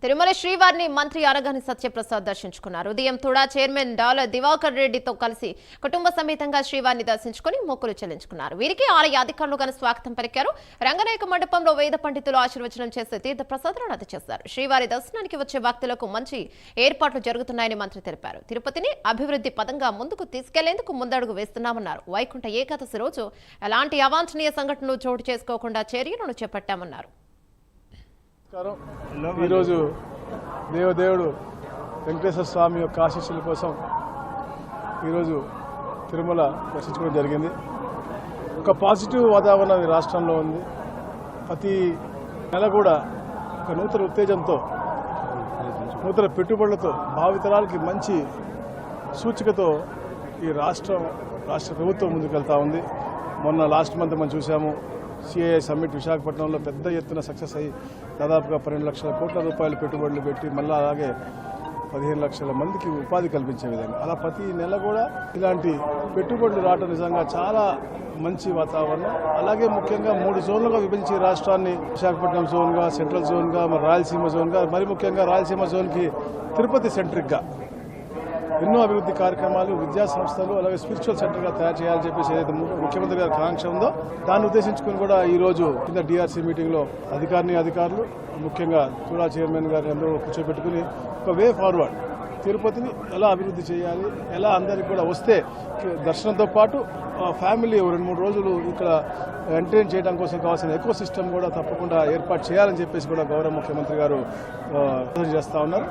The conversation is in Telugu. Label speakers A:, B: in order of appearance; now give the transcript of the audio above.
A: తిరుమల శ్రీవారిని మంత్రి అనగాని సత్యప్రసాద్ దర్శించుకున్నారు. ఉదయం తుడా చైర్మన్ డాల దివాకర్ రెడ్డితో కలిసి కుటుంబ సమేతంగా శ్రీవారిని దర్శించుకుని మొక్కులు చెల్లించుకున్నారు. వీరికి ఆలయ అధికారులు ఘన స్వాగతం పలికారు. రంగనాయక మండపంలో వేద పండితులు ఆశీర్వచనం చేసి తీర్థ ప్రసాదాలను అందజేశారు. శ్రీవారి దర్శనానికి వచ్చే భక్తులకు మంచి ఏర్పాట్లు జరుగుతున్నాయని మంత్రి తెలిపారు. తిరుపతిని అభివృద్ధి పదంగా ముందుకు తీసుకెళ్లేందుకు ముందడుగు వేస్తున్నామన్నారు. వైకుంఠ ఏకాదశి రోజు ఎలాంటి అవాంఛనీయ సంఘటనలు చోటు చేసుకోకుండా చర్యలను చేపట్టామన్నారు.
B: ఈరోజు దేవదేవుడు వెంకటేశ్వర స్వామి యొక్క ఆశీస్సుల కోసం ఈరోజు తిరుమల దర్శించుకోవడం జరిగింది. ఒక పాజిటివ్ వాతావరణం ఈ రాష్ట్రంలో ఉంది. ప్రతి నెల కూడా ఒక నూతన ఉత్తేజంతో నూతన పెట్టుబడులతో భావితరాలకి మంచి సూచికతో ఈ రాష్ట్ర ప్రభుత్వం ముందుకెళ్తా ఉంది. మొన్న లాస్ట్ మంత్ మనం చూసాము సిఐఐ సమ్మిట్ విశాఖపట్నంలో పెద్ద ఎత్తున సక్సెస్ అయ్యి దాదాపుగా 12 లక్షల కోట్ల రూపాయలు పెట్టుబడులు పెట్టి మళ్ళీ అలాగే 15 లక్షల మందికి ఉపాధి కల్పించే విధంగా అలా ప్రతి నెల కూడా ఇలాంటి పెట్టుబడులు రావడం నిజంగా చాలా మంచి వాతావరణం. అలాగే ముఖ్యంగా 3 జోన్లుగా విభజించి రాష్ట్రాన్ని విశాఖపట్నం జోన్గా, సెంట్రల్ జోన్గా, మరి రాయలసీమ జోన్గా, మరి ముఖ్యంగా రాయలసీమ జోన్కి తిరుపతి సెంట్రిక్గా ఎన్నో అభివృద్ధి కార్యక్రమాలు, విద్యా సంస్థలు, అలాగే స్పిరిచువల్ సెంటర్గా తయారు చేయాలని చెప్పేసి ఏదైతే ముఖ్యమంత్రి గారి కాంక్ష ఉందో దాన్ని ఉద్దేశించుకుని కూడా ఈరోజు కింద డిఆర్సీ మీటింగ్లో అధికారులు ముఖ్యంగా తుడా చైర్మన్ గారిని అందరూ కూర్చోబెట్టుకుని ఒక వే ఫార్వర్డ్ తిరుపతిని ఎలా అభివృద్ధి చేయాలి, ఎలా అందరికీ కూడా వస్తే దర్శనంతో పాటు ఫ్యామిలీ 2-3 రోజులు ఇక్కడ ఎంటర్టైన్ చేయడం కోసం కావాల్సిన ఎకో సిస్టమ్ కూడా తప్పకుండా ఏర్పాటు చేయాలని చెప్పేసి కూడా గౌరవ ముఖ్యమంత్రి గారు చేస్తూ ఉన్నారు.